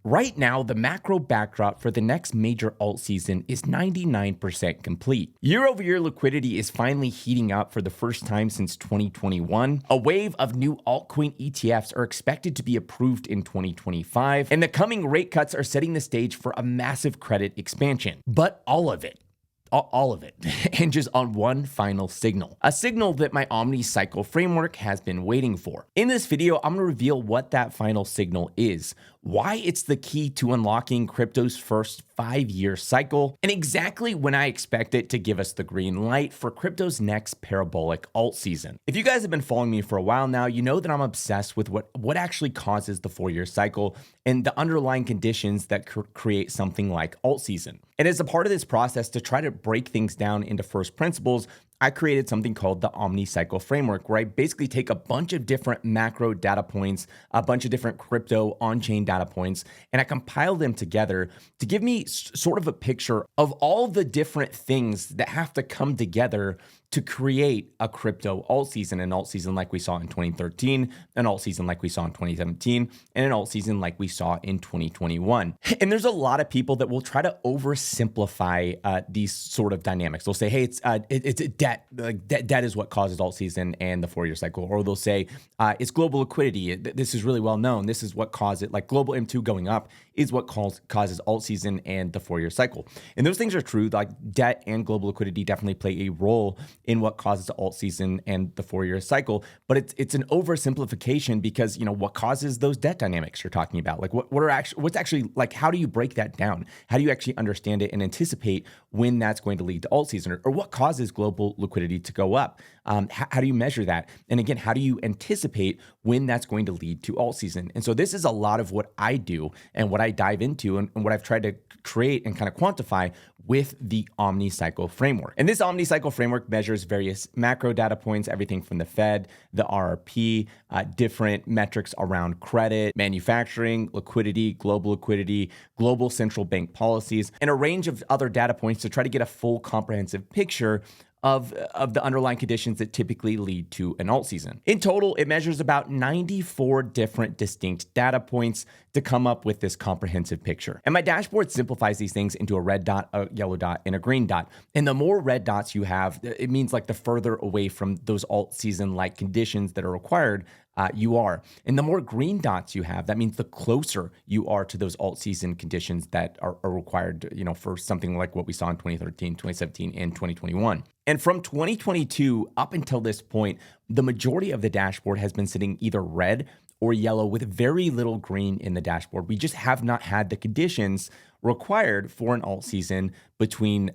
Right now, the macro backdrop for the next major alt season is 99% complete. Year over year liquidity is finally heating up for the first time since 2021. A wave of new altcoin ETFs are expected to be approved in 2025, and the coming rate cuts are setting the stage for a massive credit expansion. But all of it hinges on one final signal, a signal that my Omni Cycle framework has been waiting for. In this video, I'm gonna reveal what that final signal is, why it's the key to unlocking crypto's first 5-year cycle, and exactly when I expect it to give us the green light for crypto's next parabolic alt season. If you guys have been following me for a while now, you know that I'm obsessed with what actually causes the 4-year cycle and the underlying conditions that create something like alt season. And as a part of this process, to try to break things down into first principles, I created something called the Omni Cycle framework, where I basically take a bunch of different macro data points, a bunch of different crypto on-chain data points, and I compile them together to give me sort of a picture of all the different things that have to come together to create a crypto alt season, an alt season like we saw in 2013, an alt season like we saw in 2017, and an alt season like we saw in 2021. And there's a lot of people that will try to oversimplify these sort of dynamics. They'll say, hey, it's debt. Like debt is what causes alt season and the 4-year cycle. Or they'll say it's global liquidity. This is really well known. This is what caused it. Like global M2 going up is what causes alt season and the 4-year cycle. And those things are true. Like debt and global liquidity definitely play a role in what causes the alt season and the 4-year cycle, but it's an oversimplification because what causes those debt dynamics you're talking about. Like what's actually like, how do you break that down? How do you actually understand it and anticipate when that's going to lead to alt season, or what causes global liquidity to go up? How do you measure that? And again, how do you anticipate when that's going to lead to alt season? And so this is a lot of what I do and what I dive into and what I've tried to create and kind of quantify with the Omni Cycle framework. And this Omni Cycle framework measures various macro data points, everything from the Fed, the RRP, different metrics around credit, manufacturing, liquidity, global central bank policies, and a range of other data points to try to get a full comprehensive picture of the underlying conditions that typically lead to an alt season. In total, it measures about 94 different distinct data points to come up with this comprehensive picture. And my dashboard simplifies these things into a red dot, a yellow dot, and a green dot. And the more red dots you have, it means like the further away from those alt season-like conditions that are required you are. And the more green dots you have, that means the closer you are to those alt season conditions that are required, for something like what we saw in 2013, 2017, and 2021. And from 2022 up until this point, the majority of the dashboard has been sitting either red or yellow with very little green in the dashboard. We just have not had the conditions required for an alt season between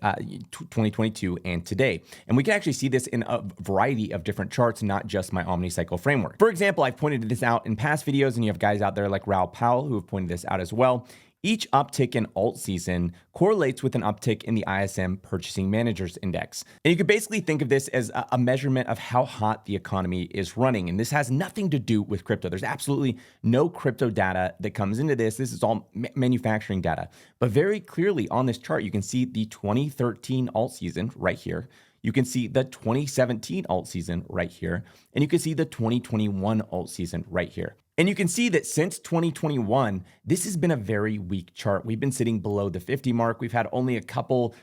2022 and today. And we can actually see this in a variety of different charts, not just my Omni Cycle framework. For example, I've pointed this out in past videos, and you have guys out there like Raoul Powell who have pointed this out as well. Each uptick in alt season correlates with an uptick in the ISM Purchasing Managers Index. And you could basically think of this as a measurement of how hot the economy is running. And this has nothing to do with crypto. There's absolutely no crypto data that comes into this. This is all manufacturing data. But very clearly on this chart, you can see the 2013 alt season right here. You can see the 2017 alt season right here. And you can see the 2021 alt season right here. And you can see that since 2021, this has been a very weak chart. We've been sitting below the 50 mark. We've had only a couple,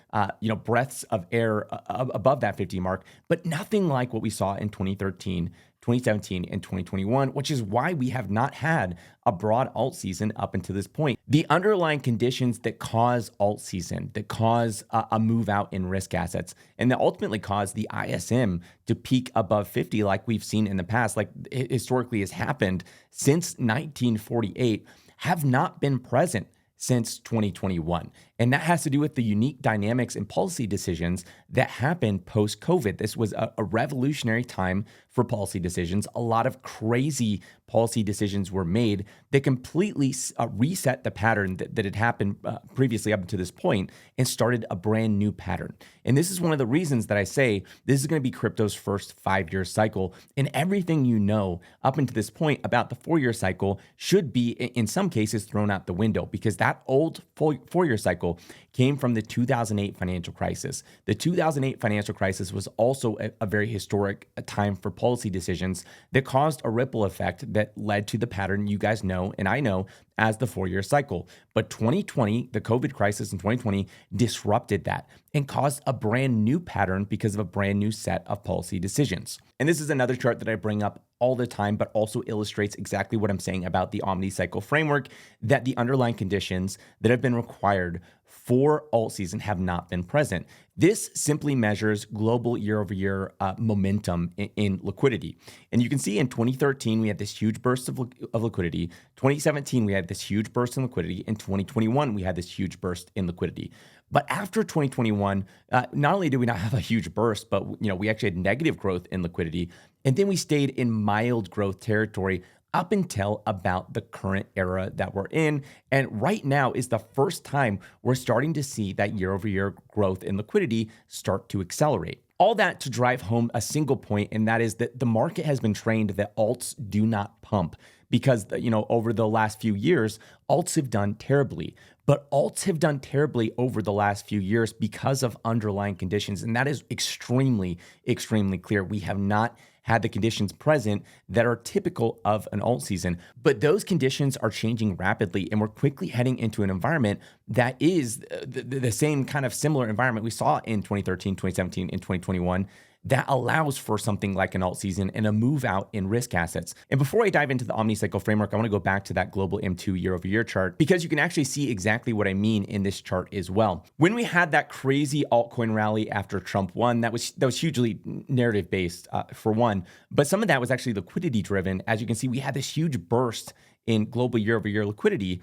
breaths of air above that 50 mark, but nothing like what we saw in 2013, 2017, and 2021, which is why we have not had a broad alt season up until this point. The underlying conditions that cause alt season, that cause a move out in risk assets, and that ultimately cause the ISM to peak above 50 like we've seen in the past, like historically has happened since 1948, have not been present since 2021. And that has to do with the unique dynamics and policy decisions that happened post-COVID. This was a revolutionary time for policy decisions. A lot of crazy policy decisions were made that completely reset the pattern that had happened previously up to this point and started a brand new pattern. And this is one of the reasons that I say this is going to be crypto's first 5-year cycle. And everything you know up until this point about the 4-year cycle should be, in some cases, thrown out the window, because that old 4-year cycle came from the 2008 financial crisis. The 2008 financial crisis was also a very historic time for policy decisions that caused a ripple effect that led to the pattern you guys know and I know as the 4-year cycle. But 2020, the COVID crisis in 2020 disrupted that and caused a brand new pattern because of a brand new set of policy decisions. And this is another chart that I bring up all the time, but also illustrates exactly what I'm saying about the Omni Cycle framework, that the underlying conditions that have been required for alt season have not been present. This simply measures global year-over-year momentum in liquidity. And you can see in 2013, we had this huge burst of liquidity. 2017, we had this huge burst in liquidity. In 2021, we had this huge burst in liquidity. But after 2021, not only did we not have a huge burst, but we actually had negative growth in liquidity. And then we stayed in mild growth territory up until about the current era that we're in. And right now is the first time we're starting to see that year-over-year growth in liquidity start to accelerate. All that to drive home a single point, and that is that the market has been trained that alts do not pump because, over the last few years, alts have done terribly. But alts have done terribly over the last few years because of underlying conditions. And that is extremely, extremely clear. We have not had the conditions present that are typical of an alt season. But those conditions are changing rapidly, and we're quickly heading into an environment that is the same kind of similar environment we saw in 2013, 2017, and 2021 that allows for something like an alt season and a move out in risk assets. And before I dive into the Omni Cycle framework, I want to go back to that global M2 year-over-year chart because you can actually see exactly what I mean in this chart as well. When we had that crazy altcoin rally after Trump won, that was hugely narrative based for one, but some of that was actually liquidity driven. As you can see, we had this huge burst in global year-over-year liquidity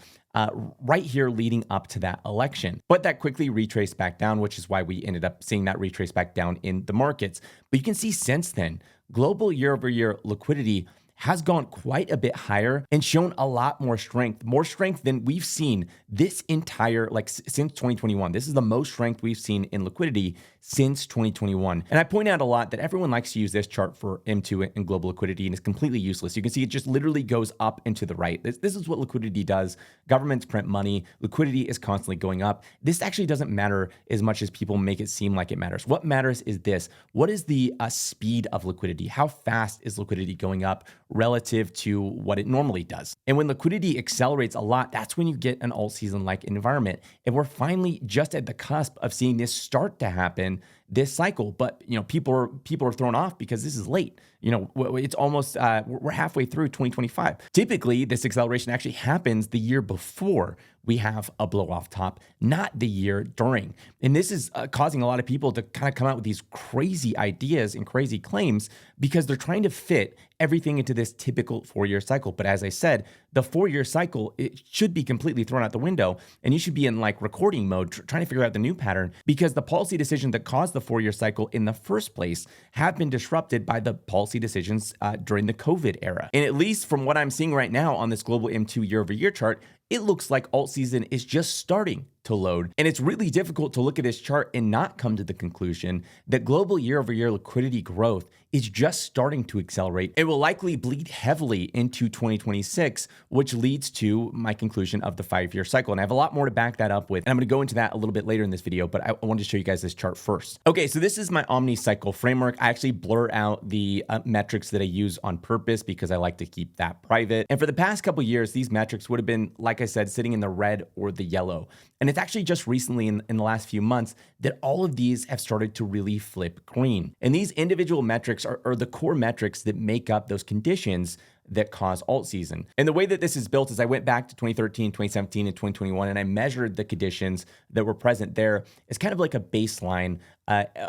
right here leading up to that election. But that quickly retraced back down, which is why we ended up seeing that retrace back down in the markets. But you can see since then, global year-over-year liquidity has gone quite a bit higher and shown a lot more strength than we've seen this entire, since 2021. This is the most strength we've seen in liquidity since 2021. And I point out a lot that everyone likes to use this chart for M2 and global liquidity, and it's completely useless. You can see it just literally goes up and to the right. This is what liquidity does. Governments print money. Liquidity is constantly going up. This actually doesn't matter as much as people make it seem like it matters. What matters is this. What is the speed of liquidity? How fast is liquidity going up relative to what it normally does? And when liquidity accelerates a lot, that's when you get an alt season like environment. And we're finally just at the cusp of seeing this start to happen this cycle. But people are thrown off because this is late. It's almost we're halfway through 2025. Typically, this acceleration actually happens the year before we have a blow off top, not the year during. And this is causing a lot of people to kind of come out with these crazy ideas and crazy claims because they're trying to fit everything into this typical 4-year cycle. But as I said, the 4-year cycle, it should be completely thrown out the window, and you should be in recording mode, trying to figure out the new pattern, because the policy decisions that caused the 4-year cycle in the first place have been disrupted by the policy decisions during the COVID era. And at least from what I'm seeing right now on this global M2 year-over-year chart, it looks like alt season is just starting to load. And it's really difficult to look at this chart and not come to the conclusion that global year-over-year liquidity growth is just starting to accelerate. It will likely bleed heavily into 2026, which leads to my conclusion of the 5-year cycle. And I have a lot more to back that up with. And I'm going to go into that a little bit later in this video, but I wanted to show you guys this chart first. Okay, so this is my Omni Cycle framework. I actually blur out the metrics that I use on purpose because I like to keep that private. And for the past couple of years, these metrics would have been, like I said, sitting in the red or the yellow. And it's actually just recently in the last few months that all of these have started to really flip green. And these individual metrics are the core metrics that make up those conditions that cause alt season. And the way that this is built is I went back to 2013, 2017, and 2021, and I measured the conditions that were present there as kind of like a baseline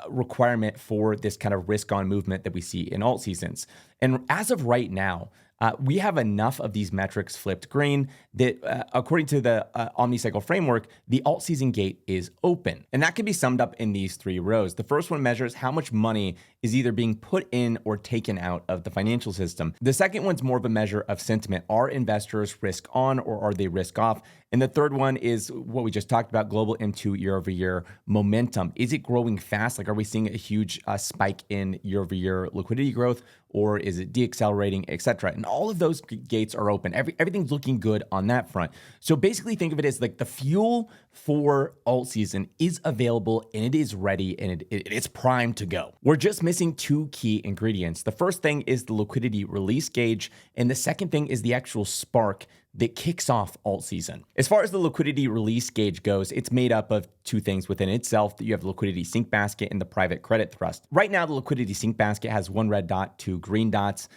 requirement for this kind of risk on movement that we see in alt seasons. And as of right now, we have enough of these metrics flipped green that according to the Omni Cycle framework, the alt season gate is open. And that can be summed up in these 3 rows. The first one measures how much money is either being put in or taken out of the financial system. The second one's more of a measure of sentiment. Are investors risk on or are they risk off? And the third one is what we just talked about, global M2 year-over-year momentum. Is it growing fast? Are we seeing a huge spike in year-over-year liquidity growth, or is it deaccelerating, etc.? And all of those gates are open. Everything's looking good on that front. So basically think of it as like the fuel for alt season is available and it is ready and it's primed to go. We're just missing 2 key ingredients. The first thing is the liquidity release gauge, and the second thing is the actual spark that kicks off alt season. As far as the liquidity release gauge goes, it's made up of two things within itself. That you have the liquidity sink basket and the private credit thrust. Right now, the liquidity sink basket has one red dot, two green dots.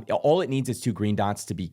All it needs is two green dots to be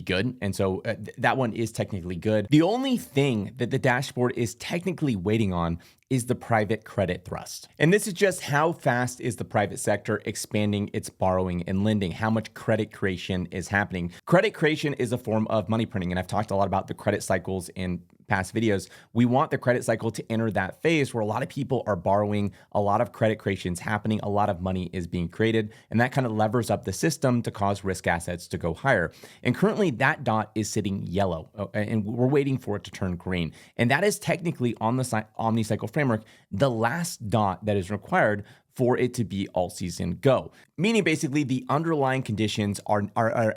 good, and so that one is technically good. The only thing that the dashboard is technically waiting on is the private credit thrust. And this is just how fast is the private sector expanding its borrowing and lending, how much credit creation is happening. Credit creation is a form of money printing, and I've talked a lot about the credit cycles in past videos. We want the credit cycle to enter that phase where a lot of people are borrowing, a lot of credit creation is happening, a lot of money is being created, and that kind of levers up the system to cause risk assets to go higher. And currently that dot is sitting yellow, and we're waiting for it to turn green. And that is technically on the Omni Cycle framework, the last dot that is required for it to be alt season go. Meaning basically the underlying conditions are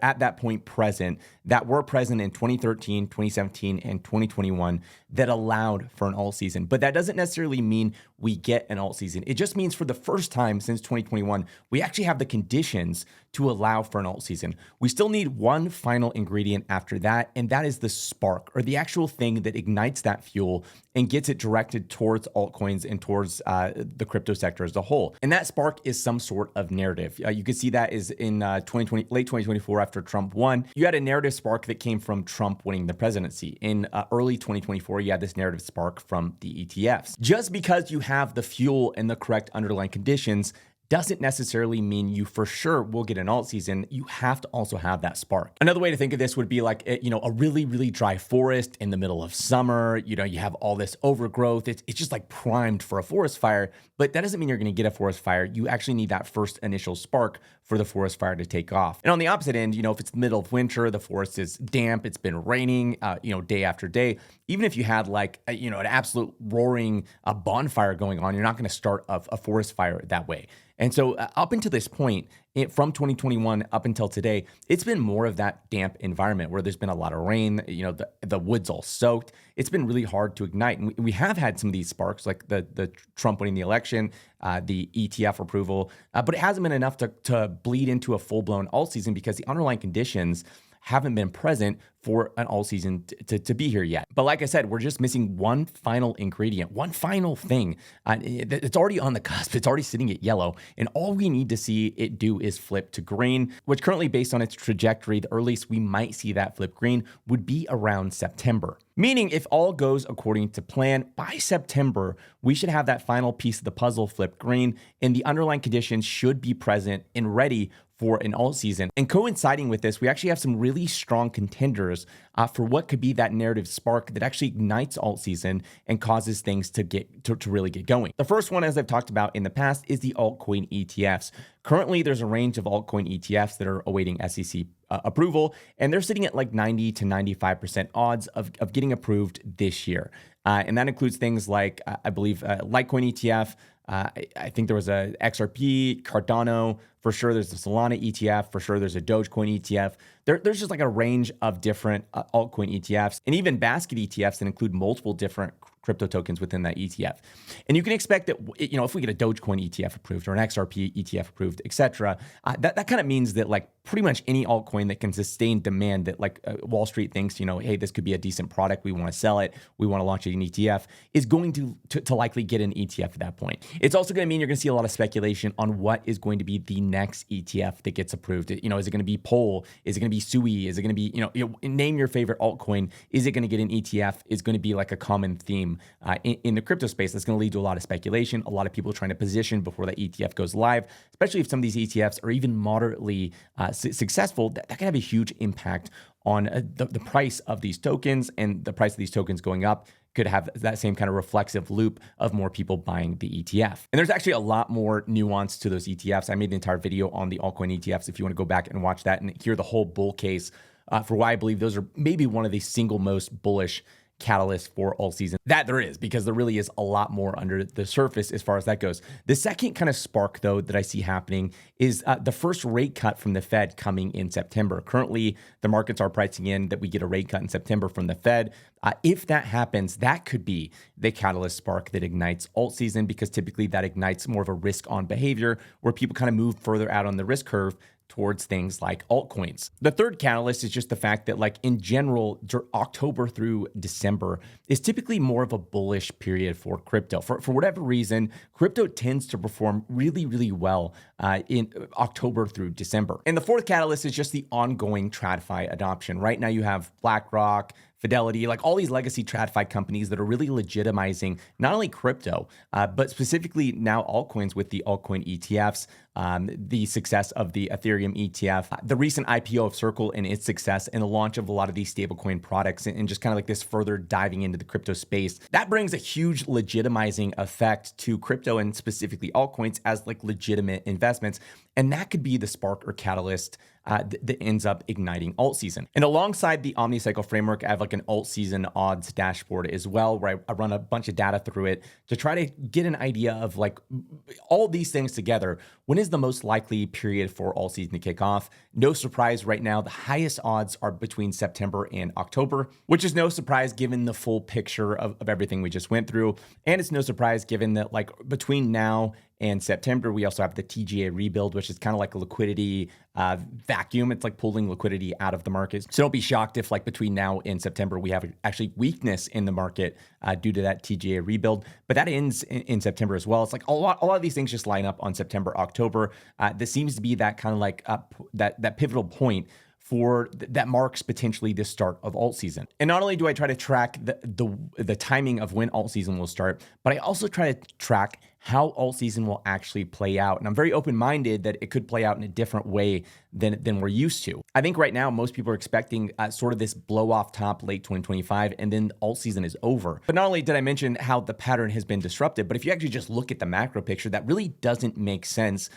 at that point present that were present in 2013, 2017, and 2021 that allowed for an alt season. But that doesn't necessarily mean we get an alt season. It just means for the first time since 2021, we actually have the conditions to allow for an alt season. We still need one final ingredient after that, and that is the spark, or the actual thing that ignites that fuel and gets it directed towards altcoins and towards the crypto sector as a whole. And that spark is some sort of narrative. You could see that is in late 2024 after Trump won. You had a narrative spark that came from Trump winning the presidency. In early 2024, you had this narrative spark from the ETFs. Just because you have the fuel and the correct underlying conditions doesn't necessarily mean you for sure will get an alt season. You have to also have that spark. Another way to think of this would be like, a really, really dry forest in the middle of summer. You have all this overgrowth. It's just like primed for a forest fire, but that doesn't mean you're going to get a forest fire. You actually need that first initial spark for the forest fire to take off. And on the opposite end, if it's the middle of winter, the forest is damp, it's been raining, day after day. Even if you had an absolute roaring bonfire going on, you're not going to start a forest fire that way. And so up until this point, from 2021 up until today, it's been more of that damp environment where there's been a lot of rain, the wood's all soaked. It's been really hard to ignite. And we have had some of these sparks, like the Trump winning the election, the ETF approval, but it hasn't been enough to bleed into a full-blown alt season because the underlying conditions haven't been present for an alt season to be here yet. But like I said, we're just missing one final ingredient, one final thing. It's already on the cusp. It's already sitting at yellow. And all we need to see it do is flip to green, which currently based on its trajectory, the earliest we might see that flip green would be around September. Meaning if all goes according to plan, by September, we should have that final piece of the puzzle flip green and the underlying conditions should be present and ready for an alt season. And coinciding with this, we actually have some really strong contenders for what could be that narrative spark that actually ignites alt season and causes things to really get going. The first one, as I've talked about in the past, is the altcoin ETFs. Currently, there's a range of altcoin ETFs that are awaiting SEC approval, and they're sitting at like 90 to 95% odds of getting approved this year. And that includes things like, I believe, Litecoin ETF. I think there was a XRP, Cardano, for sure there's the Solana ETF, for sure there's a Dogecoin ETF. There's just like a range of different altcoin ETFs and even basket ETFs that include multiple different crypto tokens within that ETF. And you can expect that, if we get a Dogecoin ETF approved or an XRP ETF approved, etc., that kind of means that like pretty much any altcoin that can sustain demand that Wall Street thinks, hey, this could be a decent product, we want to sell it, we want to launch an ETF, is going to likely get an ETF at that point. It's also going to mean you're going to see a lot of speculation on what is going to be the next ETF that gets approved. Is it going to be POL? Is it going to be SUI? Is it going to be, name your favorite altcoin? Is it going to get an ETF? Is going to be like a common theme in the crypto space. That's going to lead to a lot of speculation, a lot of people trying to position before that ETF goes live, especially if some of these ETFs are even moderately successful. That can have a huge impact on the price of these tokens, and the price of these tokens going up could have that same kind of reflexive loop of more people buying the ETF. And there's actually a lot more nuance to those ETFs. I made the entire video on the altcoin ETFs if you want to go back and watch that and hear the whole bull case for why I believe those are maybe one of the single most bullish catalyst for alt season that there is, because there really is a lot more under the surface as far as that goes. The second kind of spark, though, that I see happening is the first rate cut from the Fed coming in September. Currently, the markets are pricing in that we get a rate cut in September from the Fed. If that happens, that could be the catalyst spark that ignites alt season, because typically that ignites more of a risk on behavior where people kind of move further out on the risk curve towards things like altcoins. The third catalyst is just the fact that, like, in general, October through December is typically more of a bullish period for crypto. For whatever reason, crypto tends to perform really, really well in October through December. And the fourth catalyst is just the ongoing TradFi adoption. Right now you have BlackRock, Fidelity, like all these legacy TradFi companies that are really legitimizing not only crypto, but specifically now altcoins with the altcoin ETFs, the success of the Ethereum ETF, the recent IPO of Circle and its success, and the launch of a lot of these stablecoin products, and just kind of like this further diving into the crypto space. That brings a huge legitimizing effect to crypto and specifically altcoins as like legitimate investments. And that could be the spark or catalyst that ends up igniting alt season. And alongside the Omni Cycle framework, I have like an alt season odds dashboard as well, where I run a bunch of data through it to try to get an idea of like all these things together. When is the most likely period for alt season to kick off? No surprise right now, the highest odds are between September and October, which is no surprise given the full picture of everything we just went through. And it's no surprise given that like between now and September, we also have the TGA rebuild, which is kind of like a liquidity vacuum. It's like pulling liquidity out of the market. So don't be shocked if like between now and September, we have actually weakness in the market due to that TGA rebuild. But that ends in September as well. It's like a lot of these things just line up on September, October. This seems to be that kind of like that pivotal point for that marks potentially the start of alt season. And not only do I try to track the timing of when alt season will start, but I also try to track how alt season will actually play out. And I'm very open-minded that it could play out in a different way than we're used to. I think right now, most people are expecting sort of this blow off top late 2025, and then alt season is over. But not only did I mention how the pattern has been disrupted, but if you actually just look at the macro picture, that really doesn't make sense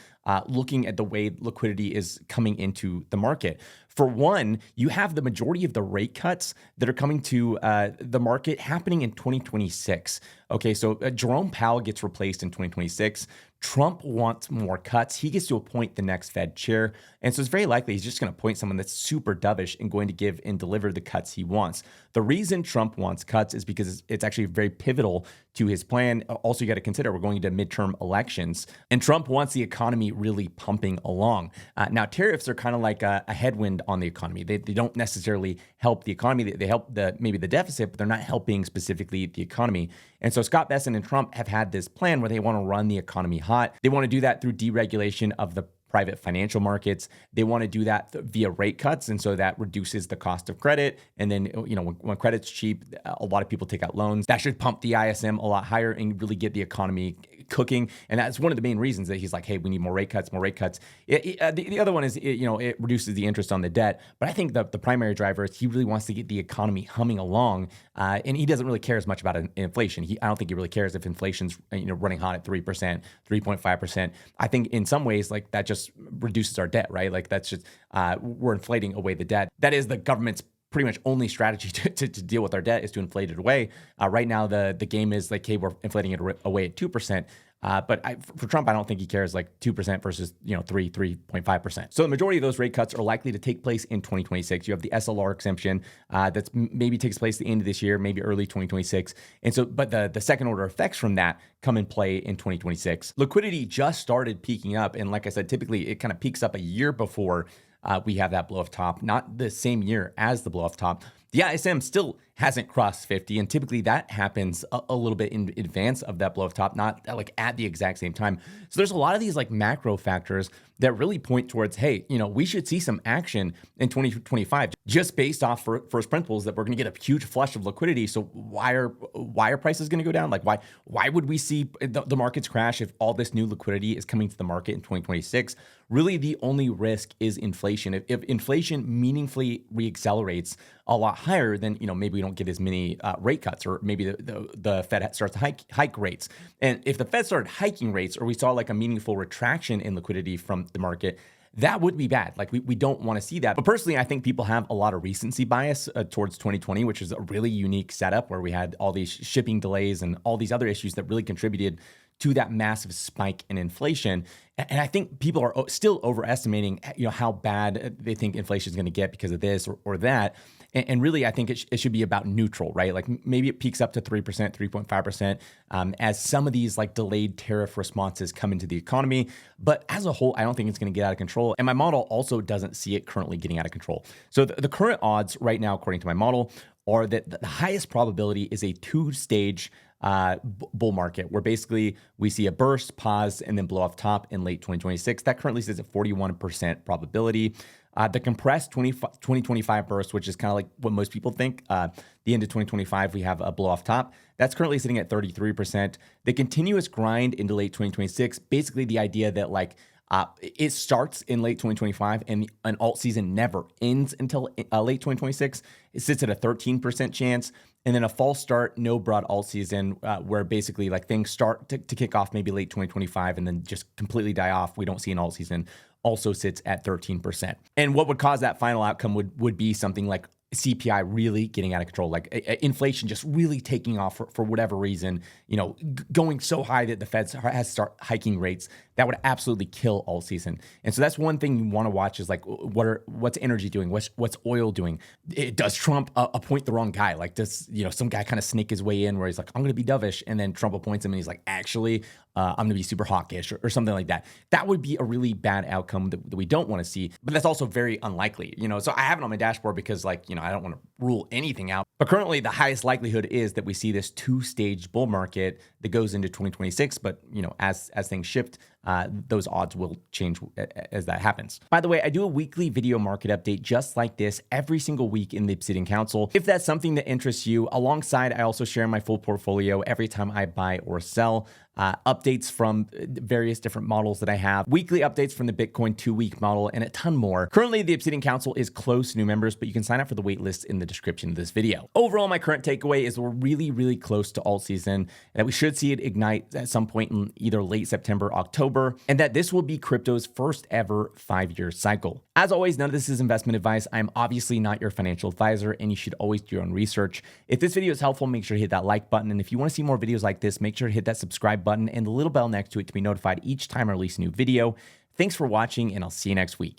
looking at the way liquidity is coming into the market. For one, you have the majority of the rate cuts that are coming to the market happening in 2026. Okay, so Jerome Powell gets replaced in 2026. Trump wants more cuts. He gets to appoint the next Fed chair. And so it's very likely he's just going to appoint someone that's super dovish and going to give and deliver the cuts he wants. The reason Trump wants cuts is because it's actually very pivotal to his plan. Also, you got to consider we're going into midterm elections, and Trump wants the economy really pumping along. Now, tariffs are kind of like a headwind on the economy. They don't necessarily help the economy. They help maybe the deficit, but they're not helping specifically the economy. And so Scott Bessent and Trump have had this plan where they want to run the economy hot. They want to do that through deregulation of the private financial markets. They want to do that via rate cuts. And so that reduces the cost of credit. And then, when credit's cheap, a lot of people take out loans. That should pump the ISM a lot higher and really get the economy cooking. And that's one of the main reasons that he's like, hey, we need more rate cuts, more rate cuts. The other one is, it reduces the interest on the debt. But I think the primary driver is he really wants to get the economy humming along. And he doesn't really care as much about inflation. I don't think he really cares if inflation's running hot at 3%, 3.5%. I think in some ways, like that just reduces our debt, right? Like that's just, we're inflating away the debt. That is the government's pretty much only strategy to deal with our debt is to inflate it away. Right now, the game is like, hey, we're inflating it away at 2%. But for Trump, I don't think he cares like 2% versus 3.5%. So the majority of those rate cuts are likely to take place in 2026. You have the SLR exemption that's maybe takes place at the end of this year, maybe early 2026. And so, but the second order effects from that come in play in 2026. Liquidity just started peaking up, and like I said, typically it kind of peaks up a year before we have that blow off top, not the same year as the blow off top. The ISM still hasn't crossed 50, and typically that happens a little bit in advance of that blow off top, not like at the exact same time. So there's a lot of these like macro factors that really point towards, hey, we should see some action in 2025 just based off first principles that we're going to get a huge flush of liquidity. So why are prices going to go down? Like why would we see the markets crash if all this new liquidity is coming to the market in 2026? Really, the only risk is inflation. If inflation meaningfully reaccelerates a lot higher, then maybe we don't get as many rate cuts, or maybe the Fed starts to hike rates. And if the Fed started hiking rates, or we saw like a meaningful retraction in liquidity from the market, that would be bad. Like we don't want to see that. But personally, I think people have a lot of recency bias towards 2020, which is a really unique setup where we had all these shipping delays and all these other issues that really contributed to that massive spike in inflation. And I think people are still overestimating, how bad they think inflation is going to get because of this or that. And really, I think it should be about neutral, right? Like maybe it peaks up to 3%, 3.5%, as some of these like delayed tariff responses come into the economy. But as a whole, I don't think it's going to get out of control. And my model also doesn't see it currently getting out of control. So the current odds right now, according to my model, are that the highest probability is a two-stage bull market, where basically we see a burst, pause, and then blow off top in late 2026. That currently sits at 41% probability. The compressed 2025 burst, which is kind of like what most people think, the end of 2025, we have a blow off top. That's currently sitting at 33%. The continuous grind into late 2026, basically the idea that like it starts in late 2025 and an alt season never ends until late 2026. It sits at a 13% chance. And then a false start, no broad alt season, where basically like things start to kick off maybe late 2025 and then just completely die off. We don't see an alt season, also sits at 13%. And what would cause that final outcome would be something like CPI really getting out of control, like inflation just really taking off for whatever reason, going so high that the Fed has to start hiking rates. That would absolutely kill all season. And so that's one thing you want to watch is like, what's energy doing? What's oil doing? Does Trump appoint the wrong guy? Like does, some guy kind of snake his way in where he's like, I'm going to be dovish. And then Trump appoints him and he's like, actually, I'm going to be super hawkish or something like that. That would be a really bad outcome that we don't want to see, but that's also very unlikely, so I have it on my dashboard because I don't want to rule anything out. But currently the highest likelihood is that we see this two-stage bull market that goes into 2026. But, as things shift, those odds will change as that happens. By the way, I do a weekly video market update just like this every single week in the Obsidian Council. If that's something that interests you, alongside, I also share my full portfolio every time I buy or sell. Updates from various different models that I have, weekly updates from the Bitcoin 2-week model, and a ton more. Currently, the Obsidian Council is closed to new members, but you can sign up for the waitlist in the description of this video. Overall, my current takeaway is we're really, really close to alt season, and that we should see it ignite at some point in either late September, October, and that this will be crypto's first ever 5-year cycle. As always, none of this is investment advice. I'm obviously not your financial advisor, and you should always do your own research. If this video is helpful, make sure to hit that like button, and if you want to see more videos like this, make sure to hit that subscribe button and the little bell next to it to be notified each time I release a new video. Thanks for watching, and I'll see you next week.